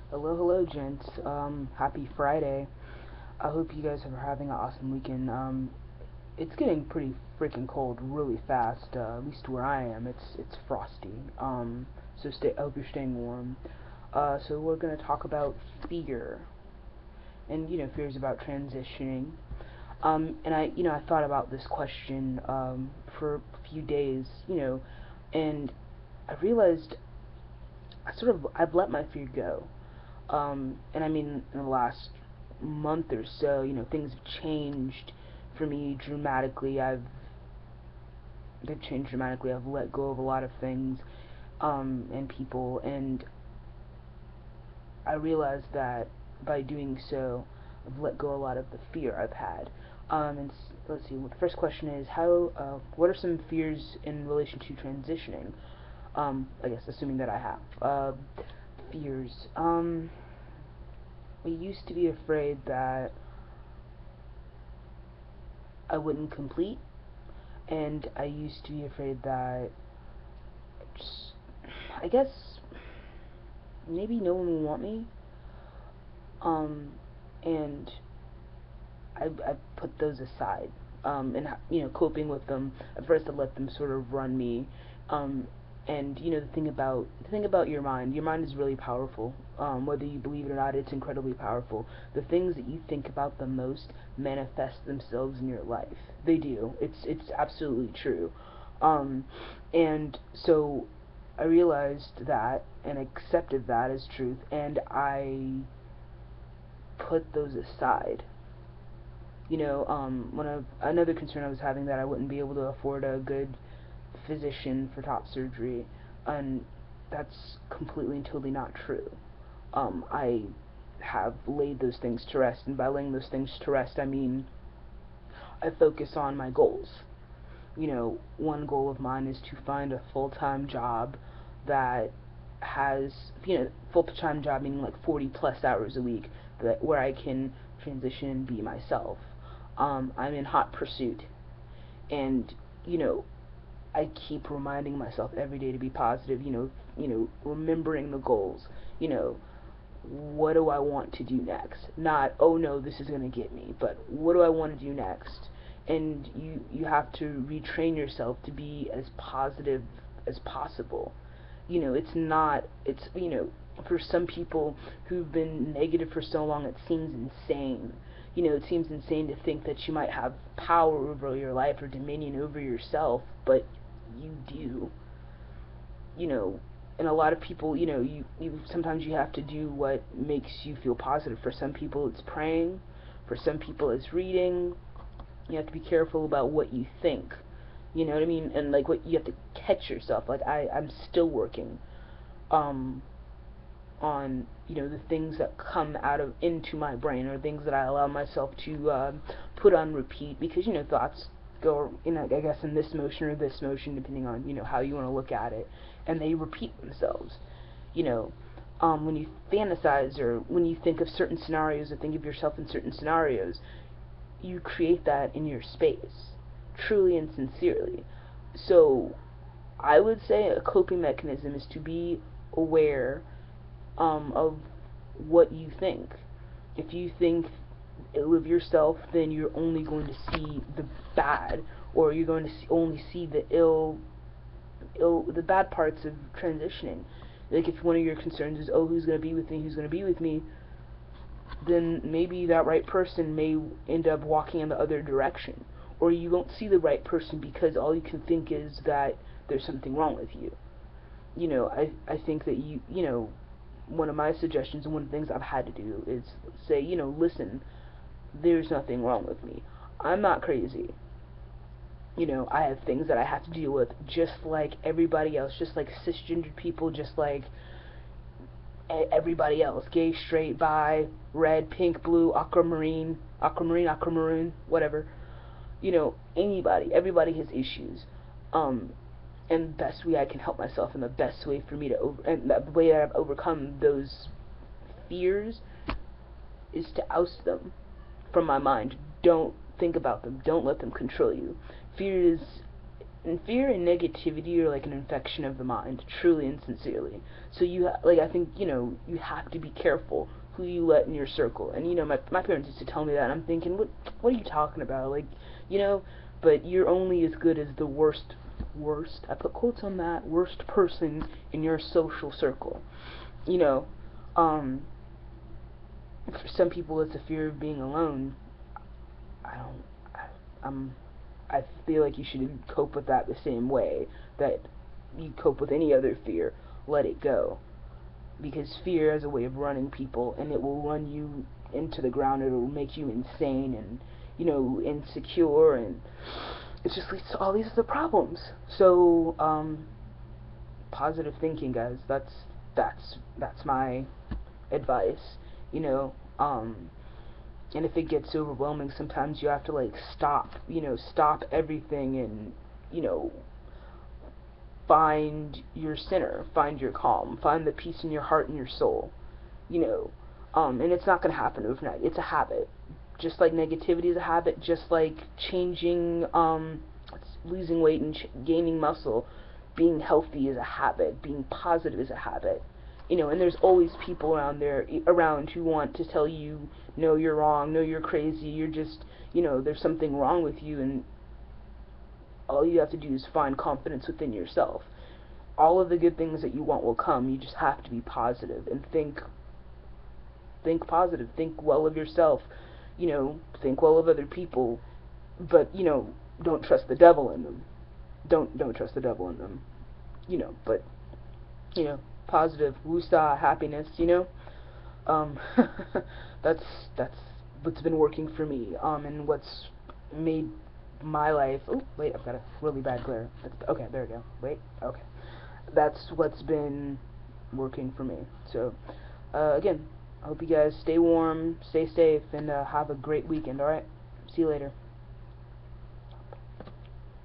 Hello, hello, gents. Happy Friday. I hope you guys are having an awesome weekend. It's getting pretty freaking cold really fast. At least where I am, it's frosty. So I hope you're staying warm. So we're gonna talk about fear, and fears about transitioning. And I thought about this question for a few days, and I realized I've let my fear go. And I mean, in the last month or so, things have changed for me dramatically. They've changed dramatically. I've let go of a lot of things, and people, and I realized that by doing so, I've let go a lot of the fear I've had. And let's see. Well, the first question is what are some fears in relation to transitioning? I guess assuming that I have fears. I used to be afraid that I wouldn't complete, and I used to be afraid that just, I guess maybe no one will want me. Um, and I put those aside. And coping with them. At first, I let them sort of run me. Um, and the thing about your mind is really powerful. Whether you believe it or not, it's incredibly powerful. The things that you think about the most manifest themselves in your life. They do. It's absolutely true. Um, and so I realized that and accepted that as truth, and I put those aside. Another concern I was having, that I wouldn't be able to afford a good physician for top surgery, and that's completely and totally not true. I have laid those things to rest, and by laying those things to rest, I mean I focus on my goals. One goal of mine is to find a full-time job that has, full-time job meaning like 40 plus hours a week, where I can transition and be myself. I'm in hot pursuit, and you know, I keep reminding myself every day to be positive. Remembering the goals. You know, what do I want to do next? Not, oh no, this is gonna get me, but what do I want to do next? And you have to retrain yourself to be as positive as possible. It's for some people who've been negative for so long, it seems insane. It seems insane to think that you might have power over your life or dominion over yourself, but you do. you know, and a lot of people, you sometimes you have to do what makes you feel positive. For some people, it's praying. For some people, it's reading. You have to be careful about what you think. You know what I mean? And like, what you have to catch yourself. Like, I'm still working, um, on the things that come out of into my brain, or things that I allow myself to put on repeat, because thoughts go, I guess, in this motion or this motion, depending on how you want to look at it, and they repeat themselves. you know when you fantasize, or when you think of certain scenarios, or think of yourself in certain scenarios, you create that in your space, truly and sincerely. So I would say a coping mechanism is to be aware, of what you think. If you think ill of yourself, then you're only going to see the bad, or you're going to only see the bad parts of transitioning. Like, if one of your concerns is, oh, who's going to be with me, who's going to be with me, then maybe that right person may end up walking in the other direction, or you won't see the right person because all you can think is that there's something wrong with you. I think that one of my suggestions, and one of the things I've had to do, is say, listen, there's nothing wrong with me. I'm not crazy. I have things that I have to deal with, just like everybody else, just like cisgendered people, just like everybody else, gay, straight, bi, red, pink, blue, aquamarine, whatever. Anybody, everybody has issues. Um, and the best way I can help myself, and the best way for me to and the way that I've overcome those fears, is to oust them from my mind. Don't think about them. Don't let them control you. Fear is and fear and negativity are like an infection of the mind, truly and sincerely. So like, I think, you have to be careful who you let in your circle. And my parents used to tell me that, and I'm thinking, what are you talking about? Like, you know, but you're only as good as the worst, I put quotes on that, worst person in your social circle. You know, for some people it's a fear of being alone. I don't, I'm I feel like you should cope with that the same way that you cope with any other fear. Let it go. Because fear has a way of running people, and it will run you into the ground. It will make you insane and, insecure, and it just leads to all these other problems. So, positive thinking, guys. That's my advice. You know, and if it gets overwhelming, sometimes you have to like stop everything, and you know find your center, find your calm, find the peace in your heart and your soul. And it's not going to happen overnight. It's a habit, just like negativity is a habit, just like changing, losing weight and gaining muscle. Being healthy is a habit, being positive is a habit. And there's always people around who want to tell you, no, you're wrong, no, you're crazy, you're just, there's something wrong with you, and all you have to do is find confidence within yourself. All of the good things that you want will come. You just have to be positive and think positive, think well of yourself, think well of other people, but, don't trust the devil in them. Don't trust the devil in them. But, positive, wusa, happiness, um, that's what's been working for me, and what's made my life. Oh, wait, I've got a really bad glare. Okay, there we go. Wait, okay. That's what's been working for me. So, again, I hope you guys stay warm, stay safe, and have a great weekend, alright? See you later.